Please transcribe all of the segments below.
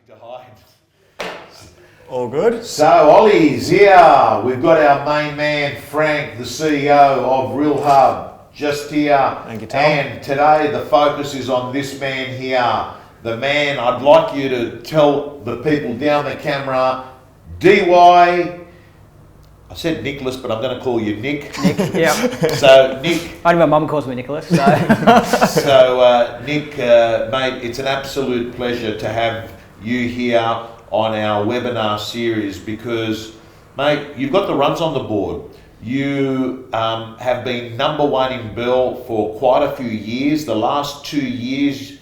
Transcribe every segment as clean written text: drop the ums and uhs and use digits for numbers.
to hide. All good. So Ollie's here. We've got our main man Frank, the CEO of Realhub, just here. Thank you, Tom. And today the focus is on this man here. The man, I'd like you to tell the people down the camera, DY. I said Nicholas, but I'm going to call you Nick. Nick, yeah. So Nick. Only my mum calls me Nicholas. So, Nick, mate, it's an absolute pleasure to have you here on our webinar series because, mate, you've got the runs on the board. You have been number one in Belle for quite a few years. The last 2 years,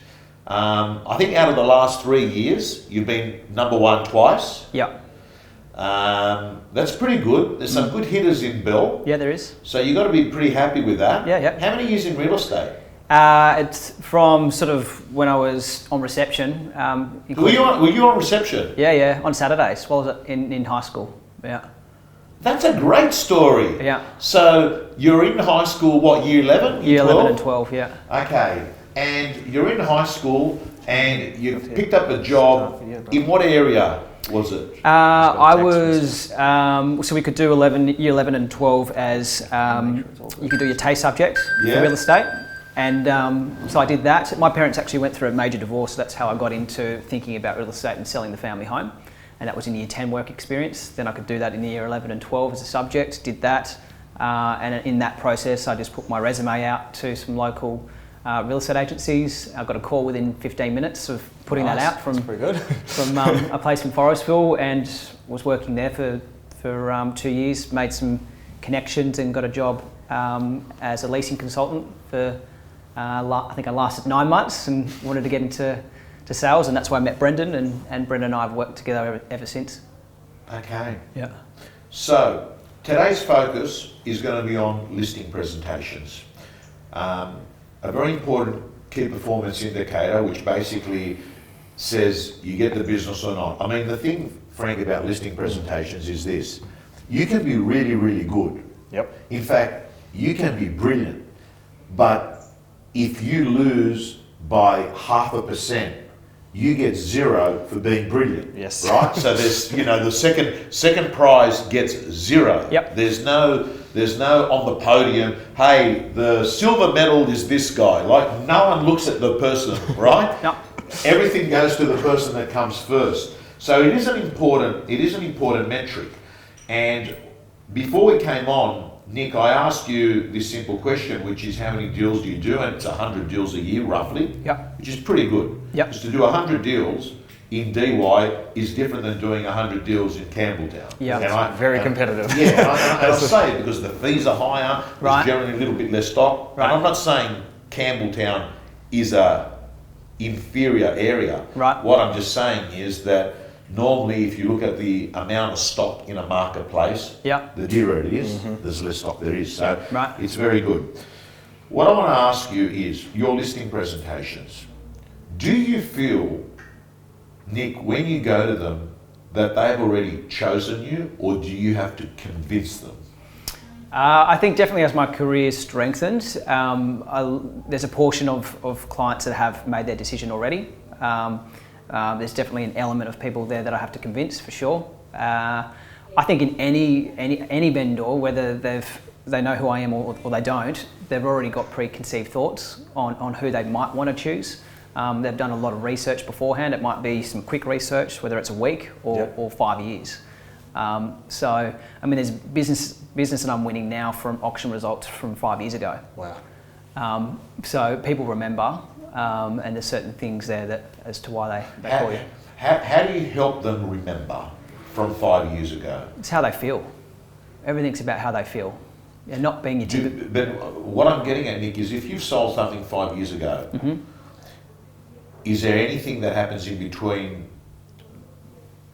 I think out of the last 3 years, you've been number one twice. yeah. That's pretty good. There's some good hitters in Belle. Yeah, there is. So you've got to be pretty happy with that. Yeah, yeah. How many years in real estate? It's from sort of when I was on reception. Were you on reception? Yeah, on Saturdays while I was in high school. Yeah. That's a great story. Yeah. So you're in high school, what, year 11? Year 11 and 12, yeah. Okay. And you're in high school and you picked up a job. In what area was it? I was, so we could do year 11 and 12 as, you could do your taste subject for real estate. And so I did that. My parents actually went through a major divorce, so that's how I got into thinking about real estate and selling the family home. And that was in year 10 work experience. Then I could do that in year 11 and 12 as a subject, did that. And in that process, I just put my resume out to some local real estate agencies. I got a call within 15 minutes of putting that out from a place in Forestville, and was working there for 2 years, made some connections and got a job as a leasing consultant for I think I lasted 9 months and wanted to get into sales, and that's why I met Brendan, and Brendan and I have worked together ever since. Okay. Yeah. So today's focus is going to be on listing presentations. A very important key performance indicator, which basically says you get the business or not. I mean, the thing, Frank, about listing presentations is this. You can be really, really good. Yep. In fact, you can be brilliant, but if you lose by 0.5%, you get 0 for being brilliant. Yes. Right? So there's, the second prize gets 0. Yep. There's no on the podium, hey, the silver medal is this guy. Like, no one looks at the person, right? No. Everything goes to the person that comes first. So it is an important metric. And before we came on, Nick, I asked you this simple question, which is how many deals do you do? And it's 100 deals a year, roughly. Yep. Which is pretty good. Yep. Because to do 100 deals in DY is different than doing 100 deals in Campbelltown. Yeah. Very competitive. Yeah, and I say it because the fees are higher, Right. there's generally a little bit less stock. Right. And I'm not saying Campbelltown is a inferior area. Right. What I'm just saying is that normally, if you look at the amount of stock in a marketplace, Yeah. the dearer it is, there's less stock there is. So Right. it's very good. What I want to ask you is your listing presentations. Do you feel, Nick, when you go to them, that they've already chosen you, or do you have to convince them? I think definitely as my career strengthened, there's a portion of clients that have made their decision already. There's definitely an element of people there that I have to convince for sure. I think in any vendor, whether they know who I am or they don't, they've already got preconceived thoughts on who they might want to choose. They've done a lot of research beforehand. It might be some quick research, whether it's a week or 5 years. So, I mean, there's business that I'm winning now from auction results from 5 years ago. Wow. So people remember, and there's certain things there that as to why they call you. How do you help them remember from 5 years ago? It's how they feel. Everything's about how they feel. Yeah, not being your typical. But what I'm getting at, Nick, is if you've sold something 5 years ago, is there anything that happens in between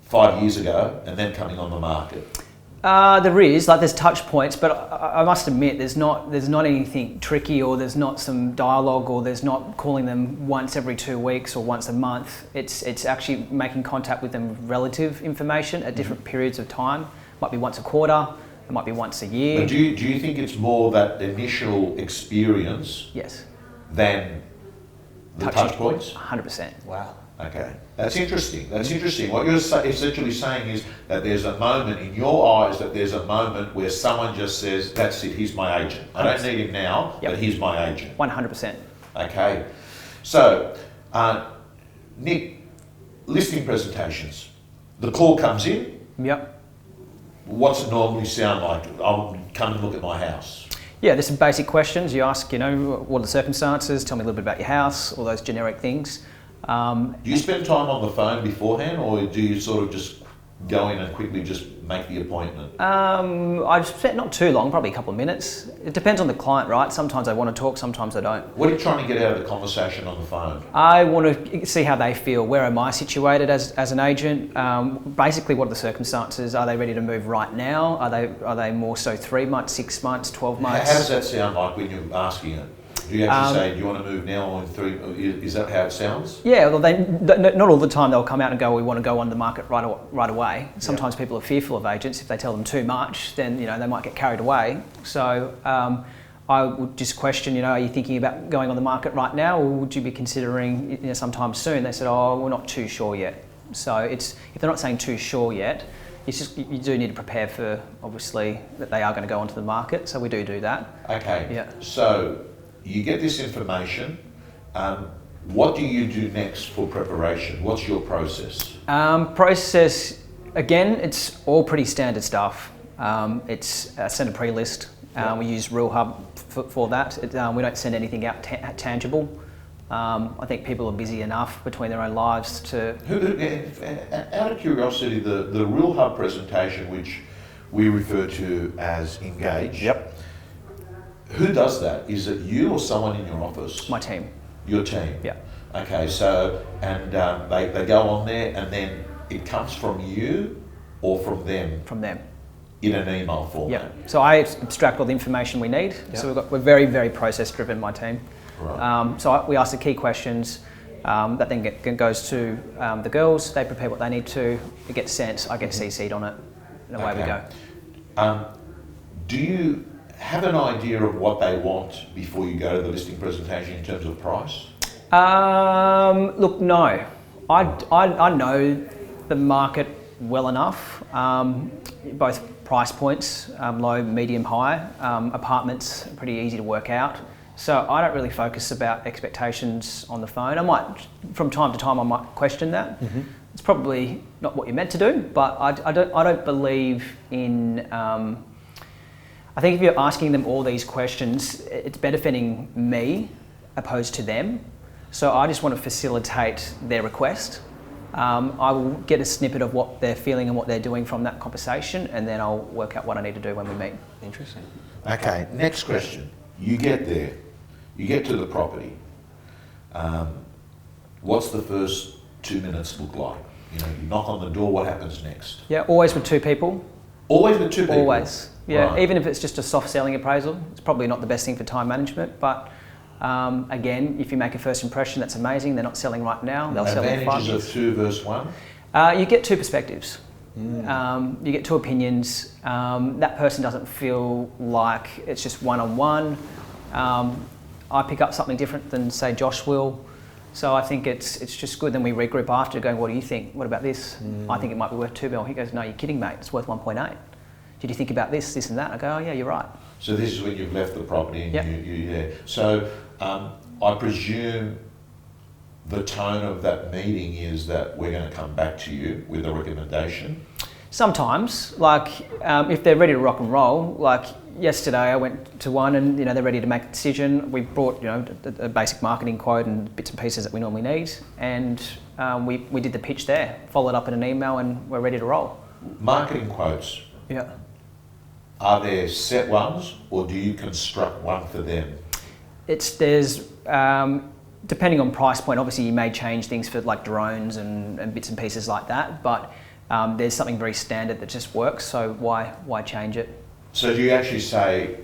5 years ago and then coming on the market? There is, there's touch points, but I must admit there's not anything tricky, or there's not some dialogue, or there's not calling them once every 2 weeks or once a month. It's actually making contact with them with relative information at different periods of time. Might be once a quarter, it might be once a year. But do you think it's more that initial experience Yes. than the touch points? 100%. Wow. Okay, that's interesting. That's interesting. What you're essentially saying is that there's a moment in your eyes, that there's a moment where someone just says, "That's it. He's my agent. I don't need him now, Yep. but he's my agent." 100%. Okay, so Nick, listing presentations. The call comes in. Yep. What's it normally sound like? I'll come and look at my house. Yeah, there's some basic questions. You ask, what are the circumstances? Tell me a little bit about your house, all those generic things. Do you spend time on the phone beforehand, or do you sort of just go in and quickly just make the appointment? I've spent not too long, probably a couple of minutes. It depends on the client, right? Sometimes I want to talk, sometimes I don't. What are you trying to get out of the conversation on the phone? I want to see how they feel. Where am I situated as an agent? Basically, what are the circumstances? Are they ready to move right now? Are they more so 3 months, 6 months, 12 months? How does that sound like when you're asking it? Do you actually say, do you want to move now or in 3? Is that how it sounds? Yeah, well, not all the time they'll come out and go, we want to go on the market right away. Sometimes people are fearful of agents. If they tell them too much, then they might get carried away. So I would just question, are you thinking about going on the market right now, or would you be considering sometime soon? They said, we're not too sure yet. So if they're not saying too sure yet, it's just you do need to prepare for, obviously, that they are going to go onto the market. So we do that. Okay. Yeah. So you get this information. What do you do next for preparation? What's your process? Process, again, it's all pretty standard stuff. It's send a pre-list. We use Realhub for that. We don't send anything out tangible. I think people are busy enough between their own lives to... Out of curiosity, the Realhub presentation, which we refer to as Engage. Yep. Who does that? Is it you or someone in your office? My team. Your team? Yeah. Okay, so, and they go on there, and then it comes from you or from them? From them. In an email format? Yeah. So I abstract all the information we need. Yep. So we're very, very process driven, my team. Right. We ask the key questions, that then goes to the girls. They prepare what they need to. It gets sent. I get CC'd on it, and away we go. Do you have an idea of what they want before you go to the listing presentation in terms of price? Look, no. I know the market well enough, both price points, low, medium, high. Apartments are pretty easy to work out. So I don't really focus about expectations on the phone. I might, from time to time, I might question that. Mm-hmm. It's probably not what you're meant to do, but I don't believe in... I think if you're asking them all these questions, it's benefiting me opposed to them. So I just want to facilitate their request. I will get a snippet of what they're feeling and what they're doing from that conversation, and then I'll work out what I need to do when we meet. Interesting. Okay, next question. You get there, you get to the property. What's the first 2 minutes look like? You knock on the door, what happens next? Yeah, always with 2 people. Always with 2 people? Always. Yeah, Right. Even if it's just a soft selling appraisal, it's probably not the best thing for time management, but again, if you make a first impression, that's amazing. They're not selling right now, they'll sell in 5 Advantages years. of 2 versus 1? You get 2 perspectives. You get 2 opinions. That person doesn't feel like it's just one-on-one. I pick up something different than, say, Josh will. So I think it's just good. Then we regroup after, going, what do you think? What about this? I think it might be worth 2 mil. He goes, no, you're kidding, mate. It's worth 1.8. Did you think about this, this and that? I go, oh yeah, you're right. So this is when you've left the property and Yep. you're there. So I presume the tone of that meeting is that we're going to come back to you with a recommendation? Sometimes, if they're ready to rock and roll, like yesterday I went to one and they're ready to make a decision. We brought a basic marketing quote and bits and pieces that we normally need, and we did the pitch there, followed up in an email, and we're ready to roll. Marketing quotes. Yeah. Are there set ones, or do you construct one for them? There's depending on price point, obviously you may change things for like drones and bits and pieces like that, but there's something very standard that just works, so why change it? So do you actually say,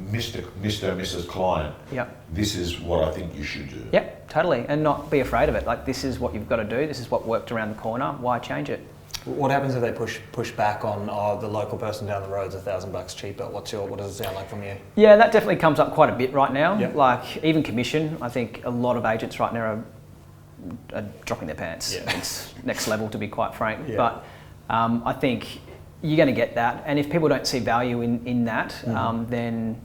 Mr. and Mrs. Client, Yeah. this is what I think you should do? Yep, totally, and not be afraid of it. Like, this is what you've got to do, this is what worked around the corner, why change it? What happens if they push back on the local person down the road's $1,000 cheaper? What does it sound like from you? Yeah, that definitely comes up quite a bit right now. Yep. Like even commission, I think a lot of agents right now are are dropping their pants. Yeah. It's next level, to be quite frank. Yeah. But I think you're going to get that, and if people don't see value in that, then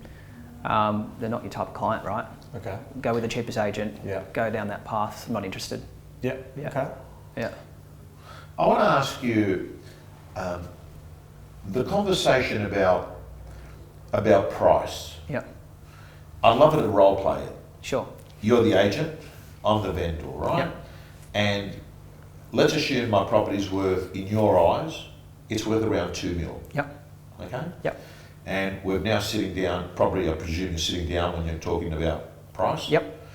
they're not your type of client, right? Okay. Go with the cheapest agent. Yeah. Go down that path. I'm not interested. Yeah. Yeah. Okay. Yeah. I want to ask you the conversation about price. Yeah. I'd love it to role play it. Sure. You're the agent, I'm the vendor, right? Yep. And let's assume my property's worth, in your eyes, it's worth around 2 mil. Yep. Okay? Yep. And we're now sitting down, probably I presume you're sitting down when you're talking about price. Yep.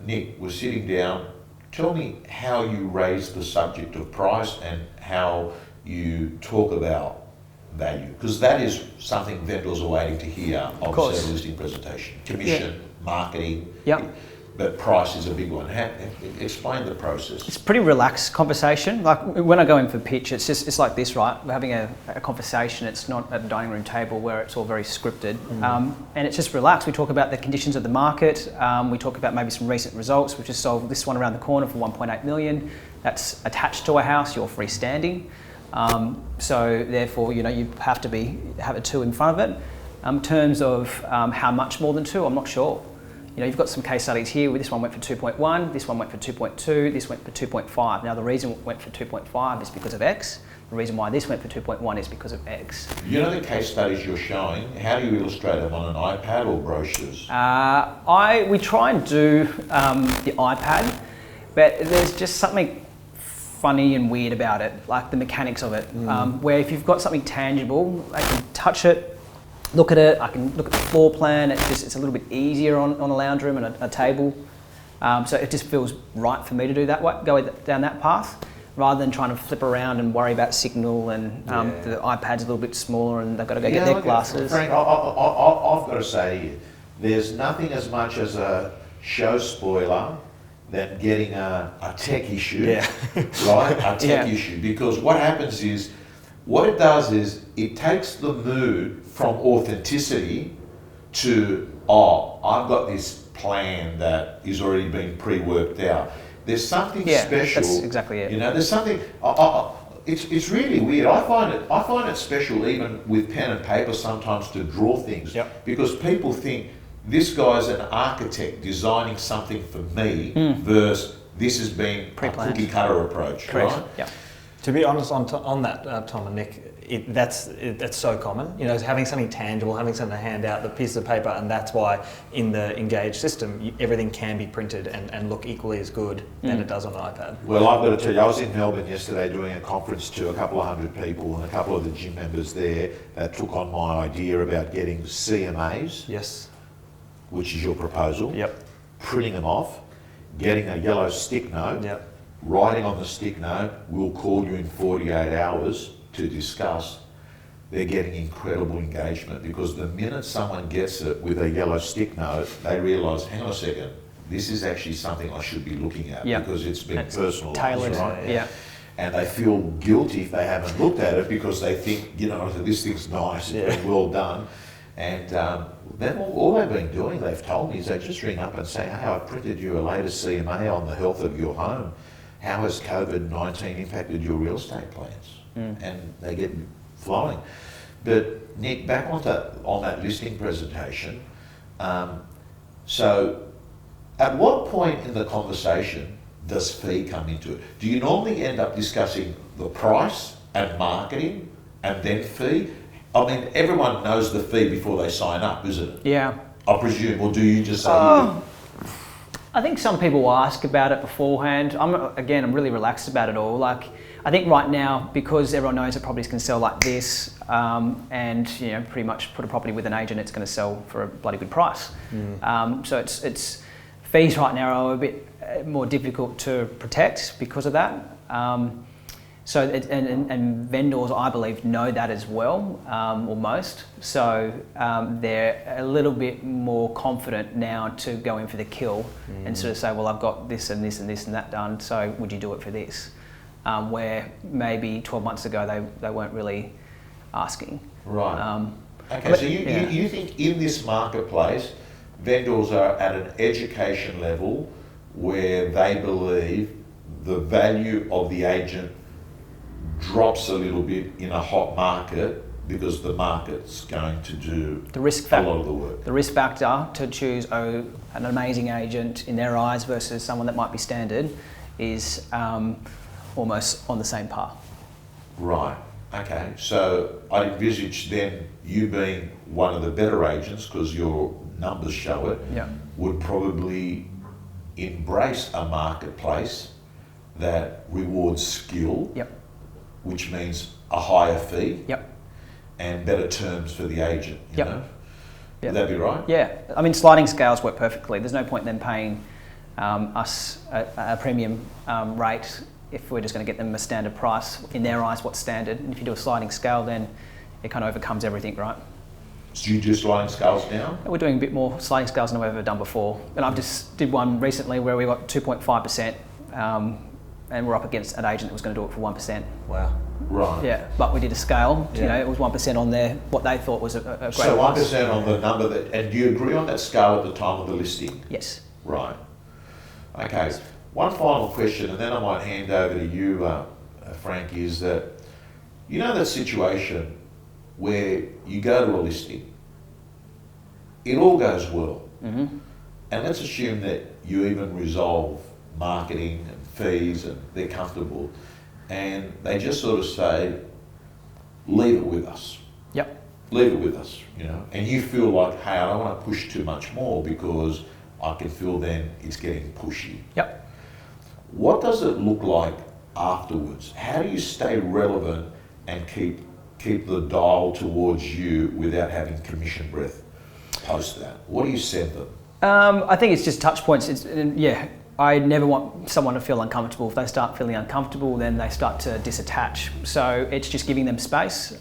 Nick, we're sitting down. Tell me how you raise the subject of price and how you talk about value, because that is something vendors are waiting to hear of course. a listing presentation. Commission, marketing, Yep. but price is a big one. Explain the process. It's a pretty relaxed conversation. Like when I go in for pitch, it's like this, right? We're having a conversation. It's not at a dining room table where it's all very scripted. And it's just relaxed. We talk about the conditions of the market. We talk about maybe some recent results. We've just sold this one around the corner for 1.8 million. That's attached to a house. You're freestanding. So therefore, you have to have a 2 in front of it. In terms of how much more than 2, I'm not sure. You've got some case studies here where this one went for 2.1, this one went for 2.2, this went for 2.5. Now the reason it went for 2.5 is because of X. The reason why this went for 2.1 is because of X. You know the case studies you're showing, how do you illustrate them, on an iPad or brochures? We try and do the iPad, but there's just something funny and weird about it, like the mechanics of it, where if you've got something tangible, I can touch it, look at it, I can look at the floor plan. It's a little bit easier on a lounge room and a table. So it just feels right for me to do that way, go down that path, rather than trying to flip around and worry about signal and the iPad's a little bit smaller and they've got to go get their glasses. Frank, I've got to say to you, there's nothing as much as a show spoiler than getting a tech issue, right? A tech issue, because what happens is, what it does is it takes the mood from authenticity to, I've got this plan that is already been pre-worked out. There's something special. That's exactly it. There's something. It's really weird. I find it special even with pen and paper sometimes to draw things, because people think this guy's an architect designing something for me versus this has been a cookie cutter approach, Correct. right? Yeah. To be honest, on that, Tom and Nick, that's so common. Having something tangible, having something to hand out, the piece of paper, and that's why in the Engage system, everything can be printed and look equally as good than it does on an iPad. Well, I've got to tell you, I was in Melbourne yesterday doing a conference to a couple of hundred people, and a couple of the gym members there that took on my idea about getting CMAs, Yes. which is your proposal, printing them off, getting a yellow stick note, writing on the stick note, we'll call you in 48 hours to discuss. They're getting incredible engagement, because the minute someone gets it with a yellow stick note, they realise, hang on a second, this is actually something I should be looking at, because it's been personalised, tailored, right? And they feel guilty if they haven't looked at it, because they think, this thing's nice, it's been well done. And then all they've been doing, they've told me, is they just ring up and say, hey, I've printed you a latest CMA on the health of your home. How has COVID-19 impacted your real estate plans? And they get flowing. But Nick, back on that listing presentation, so at what point in the conversation does fee come into it? Do you normally end up discussing the price and marketing and then fee? I mean, everyone knows the fee before they sign up, isn't it? Yeah. I presume, or do you just say... I think some people will ask about it beforehand. I'm really relaxed about it all. Like, I think right now, because everyone knows that properties can sell like this, and pretty much put a property with an agent, it's going to sell for a bloody good price. So it's fees right now are a bit more difficult to protect because of that. And vendors, I believe, know that as well, or most. So they're a little bit more confident now to go in for the kill and sort of say, well, I've got this and this and this and that done, so would you do it for this? Where maybe 12 months ago they weren't really asking. Right. Okay, so you think in this marketplace, vendors are at an education level where they believe the value of the agent drops a little bit in a hot market because the market's going to do a lot of the work. The risk factor to choose an amazing agent in their eyes versus someone that might be standard is almost on the same par. Right. Okay. So I envisage then you being one of the better agents, because your numbers show it, Yeah. would probably embrace a marketplace that rewards skill, Yep. which means a higher fee Yep. and better terms for the agent. You Yep. know? Yep. Would that be right? Yeah. I mean, sliding scales work perfectly. There's no point in them paying us a premium rate if we're just going to get them a standard price. In their eyes, what's standard? And if you do a sliding scale, then it kind of overcomes everything, right? So you do sliding scales now? We're doing a bit more sliding scales than we've ever done before. And I've just did one recently where we got 2.5%, and we're up against an agent that was going to do it for 1%. Wow. Right. Yeah, but we did a scale. Yeah. You know, it was 1% on there. What they thought was a great. So price. 1% on the number that, and do you agree on that scale at the time of the listing? Yes. Right. Okay. One final question, and then I might hand over to you, Frank, is that, you know that situation where you go to a listing, it all goes well, Mm-hmm. and let's assume that you even resolve marketing and fees and they're comfortable, and they just sort of say, leave it with us. Yep. Leave it with us, you know, and you feel like, hey, I don't want to push too much more because I can feel then it's getting pushy. Yep. What does it look like afterwards? How do you stay relevant and keep the dial towards you without having commission breath post that? What do you send them? I think it's just touch points. I never want someone to feel uncomfortable. If they start feeling uncomfortable, then they start to disattach. So it's just giving them space.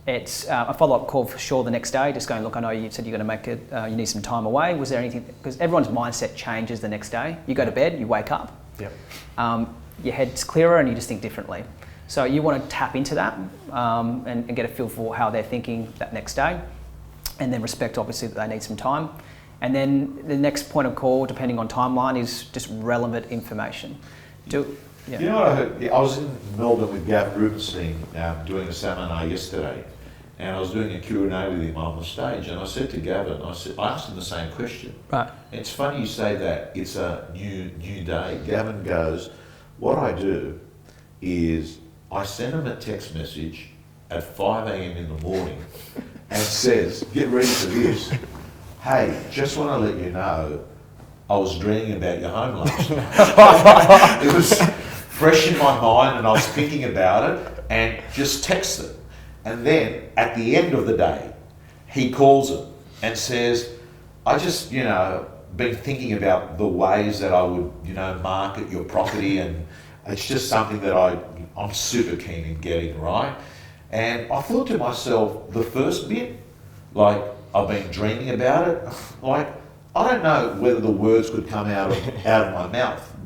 It's a follow-up call for sure the next day, just going, look, I know you said you're going to make it, you need some time away. Was there anything, because everyone's mindset changes the next day. You go to bed, you wake up, Yep. your head's clearer and you just think differently. So you want to tap into that and get a feel for how they're thinking that next day, and then respect obviously that they need some time. And then the next point of call, depending on timeline, is just relevant information. You know what I heard? I was in Melbourne with Gavin Rubenstein doing a seminar yesterday, and I was doing a Q&A with him on the stage, and I said to Gavin, I asked him the same question. Right. And it's funny you say that, it's a new day. Gavin goes, what I do is I send him a text message at 5 a.m. in the morning and says, get ready for this. Hey, just want to let you know, I was dreaming about your home last night. It was fresh in my mind and I was thinking about it, and just text it. And then at the end of the day, he calls it and says, I just, been thinking about the ways that I would, market your property, and it's just something that I'm super keen in getting, right? And I thought to myself, the first bit, like, I've been dreaming about it, like, I don't know whether the words could come out of my mouth,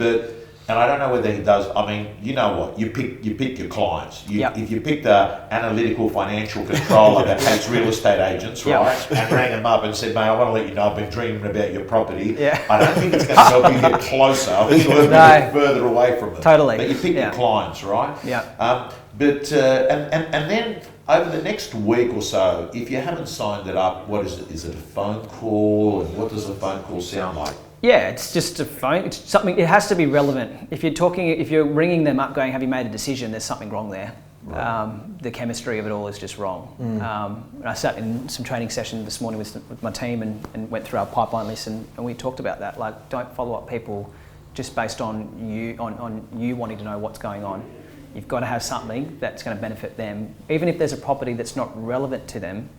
and I don't know whether he does. I mean, you know what? You pick your clients. Yep. If you pick the analytical financial controller that hates real estate agents, Yep. right, and rang him up and said, mate, I want to let you know I've been dreaming about your property. Yeah. I don't think it's going to help you get closer. I think you'll get further away from it. Totally. But you pick your clients, right? Yeah. And then over the next week or so, if you haven't signed it up, what is it? Is it a phone call? And what does a phone call sound like? Yeah, it's just a phone. It's something. It has to be relevant. If you're ringing them up, going, "Have you made a decision?" There's something wrong there. Right. The chemistry of it all is just wrong. And I sat in some training session this morning with my team and went through our pipeline list, and we talked about that. Like, don't follow up people just based on you wanting to know what's going on. You've got to have something that's going to benefit them, even if there's a property that's not relevant to them.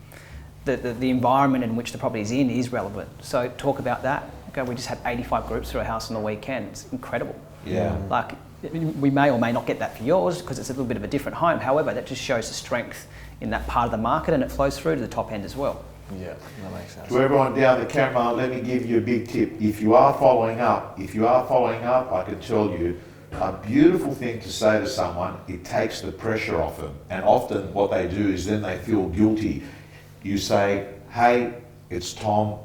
The environment in which the property is in is relevant. So talk about that. Okay, we just had 85 groups through a house on the weekend. It's incredible. Yeah. Like, we may or may not get that for yours because it's a little bit of a different home. However, that just shows the strength in that part of the market, and it flows through to the top end as well. Yeah, that makes sense. To everyone down the camera, let me give you a big tip. If you are following up, I can tell you, a beautiful thing to say to someone, it takes the pressure off them. And often what they do is then they feel guilty. You say, hey, it's Tom.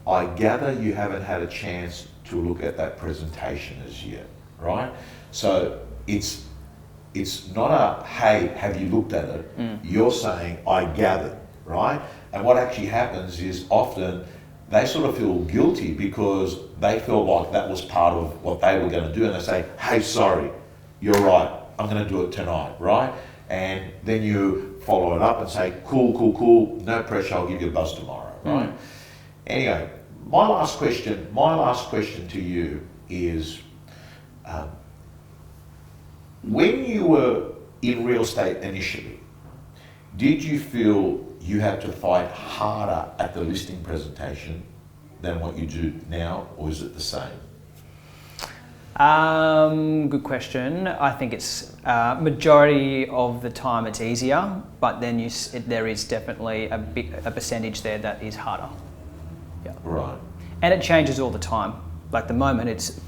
I gather you haven't had a chance to look at that presentation as yet, right? So it's not a, hey, have you looked at it? You're saying, I gathered, right? And what actually happens is often they sort of feel guilty because they feel like that was part of what they were going to do, and they say, hey, sorry, you're right, I'm going to do it tonight, right? And then you follow it up and say, cool, no pressure, I'll give you a buzz tomorrow, right? Anyway, my last question to you is, when you were in real estate initially, did you feel you had to fight harder at the listing presentation than what you do now, or is it the same? Good question. I think it's majority of the time it's easier, but then there is definitely a percentage there that is harder. Yeah. Right. And it changes all the time. Like the moment, it's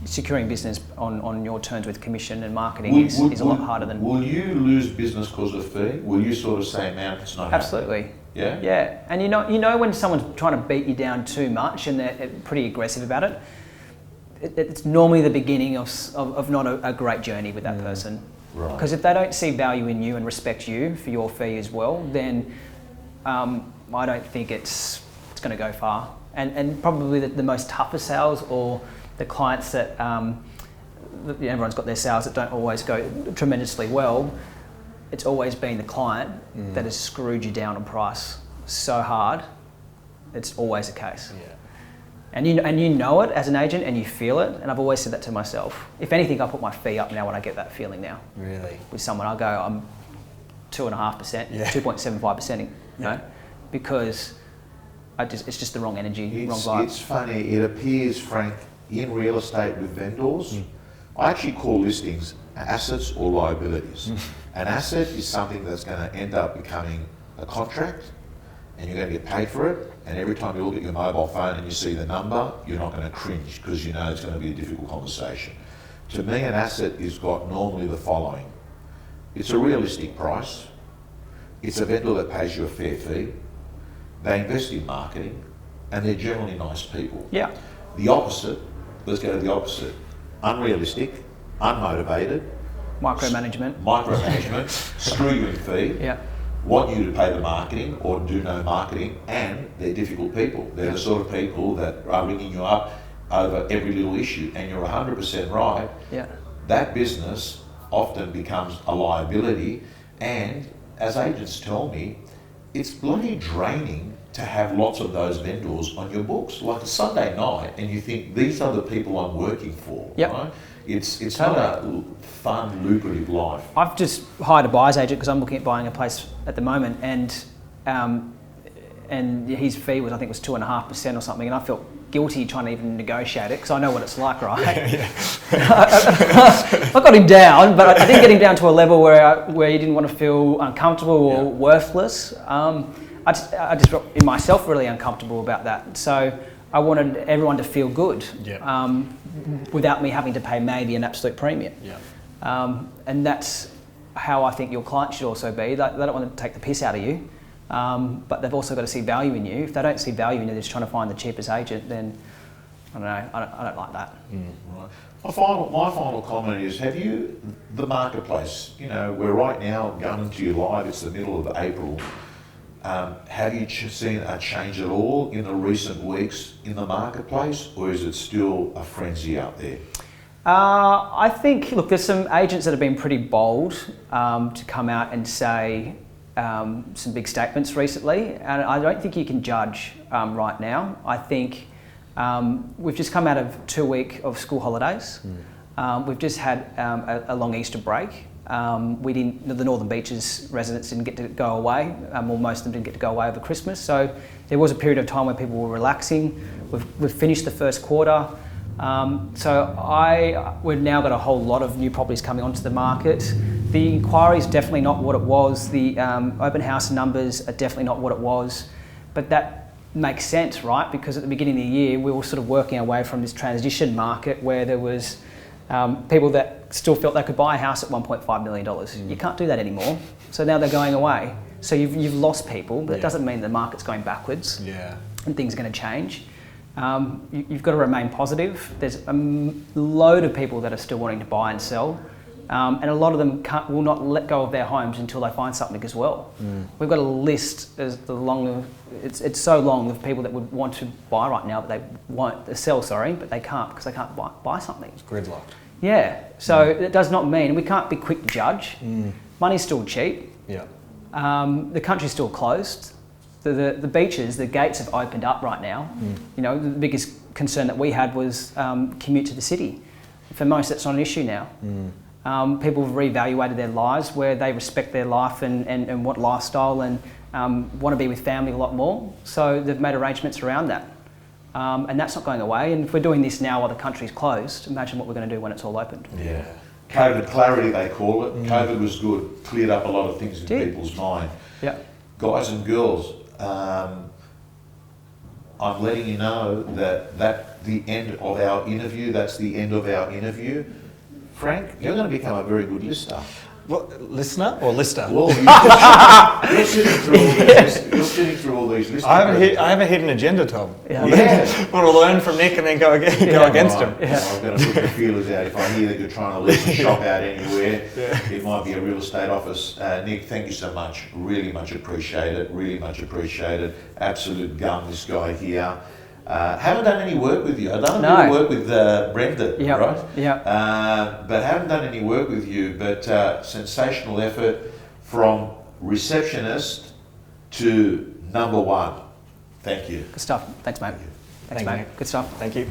securing business on your terms with commission and marketing is a lot harder than... Will you lose business because of fee? Will you sort of say, man, it's not Absolutely. happening? Yeah? Yeah. And you know when someone's trying to beat you down too much and they're pretty aggressive about it, it's normally the beginning of not a great journey with that person. Right. Because if they don't see value in you and respect you for your fee as well, then I don't think it's going to go far. And probably the most toughest sales, or the clients that everyone's got their sales that don't always go tremendously well, it's always been the client that has screwed you down on price so hard. It's always the case. Yeah. And you know it as an agent, and you feel it. And I've always said that to myself. If anything, I put my fee up now when I get that feeling now. Really? With someone, I'll go, I'm 2.5%, 2.75%, you know, because it's just the wrong energy, wrong vibe. It's funny, it appears, Frank, in real estate with vendors, I actually call listings assets or liabilities. An asset is something that's going to end up becoming a contract, and you're going to get paid for it, and every time you look at your mobile phone and you see the number, you're not going to cringe because you know it's going to be a difficult conversation. To me, an asset is got normally the following. It's a realistic price, it's a vendor that pays you a fair fee, they invest in marketing, and they're generally nice people. Yeah. The opposite, let's go to the opposite. Unrealistic, unmotivated. Micromanagement. Screw you in fee. Yeah. Want you to pay the marketing or do no marketing, and they're difficult people. They're the sort of people that are ringing you up over every little issue, and you're 100% right. Yeah. That business often becomes a liability, and as agents tell me, it's bloody draining to have lots of those vendors on your books. Like a Sunday night, and you think, these are the people I'm working for, yep. right? It's totally. not a fun, lucrative life. I've just hired a buyer's agent because I'm looking at buying a place at the moment, and his fee was, I think, was 2.5% or something, and I felt guilty trying to even negotiate it because I know what it's like, right? I got him down, but I didn't get him down to a level where he didn't want to feel uncomfortable or worthless. I just felt in myself really uncomfortable about that. So I wanted everyone to feel good without me having to pay maybe an absolute premium. And that's how I think your client should also be. They don't want to take the piss out of you, but they've also got to see value in you. If they don't see value in you, they're just trying to find the cheapest agent, then I don't know, I don't like that. Right. My final comment is, have you, the marketplace, you know, we're right now going into your live, it's the middle of April. Have you seen a change at all in the recent weeks in the marketplace, or is it still a frenzy out there? I think, look, there's some agents that have been pretty bold to come out and say some big statements recently, and I don't think you can judge right now. I think we've just come out of 2 weeks of school holidays. We've just had a long Easter break. The Northern Beaches residents didn't get to go away, or most of them didn't get to go away over Christmas. So there was a period of time where people were relaxing. We've finished the first quarter. We've now got a whole lot of new properties coming onto the market. The inquiry is definitely not what it was. The open house numbers are definitely not what it was. But that makes sense, right? Because at the beginning of the year, we were sort of working our way from this transition market where there was people that still felt they could buy a house at $1.5 million. You can't do that anymore. So now they're going away. So you've lost people, but it doesn't mean the market's going backwards and things are going to change. You've got to remain positive. There's a load of people that are still wanting to buy and sell, and a lot of them will not let go of their homes until they find something as well. We've got a list it's so long of people that would want to buy right now, but they won't sell. But they can't because they can't buy something. It's gridlocked. Yeah. So it does not mean we can't be quick to judge. Money's still cheap. Yeah. The country's still closed. The beaches, the gates have opened up right now. You know, the biggest concern that we had was commute to the city. For most, that's not an issue now. People have reevaluated their lives where they respect their life and want lifestyle and want to be with family a lot more. So they've made arrangements around that. And that's not going away. And if we're doing this now while the country's closed, imagine what we're going to do when it's all opened. Yeah. COVID clarity, they call it. COVID was good, cleared up a lot of things in people's mind. Yeah. Guys and girls, I'm letting you know that's the end of our interview. That's the end of our interview. Frank, you're going to become a very good lister. What, listener or lister? Well, you're sitting through all these lists. I have a hidden agenda, Tom. Yeah. Yeah. Want to learn from Nick and then go against him. I'm going to put the feelers out. If I hear that you're trying to lease a shop out anywhere, it might be a real estate office. Nick, thank you so much. Really much appreciated. Really much appreciated. Absolute gum, this guy here. Haven't done any work with you. I've done a bit of work with Brendan, right? Yeah. But haven't done any work with you. But sensational effort from receptionist to number one. Thank you. Good stuff. Thanks, mate. Thanks, mate. you. Good stuff. Thank you.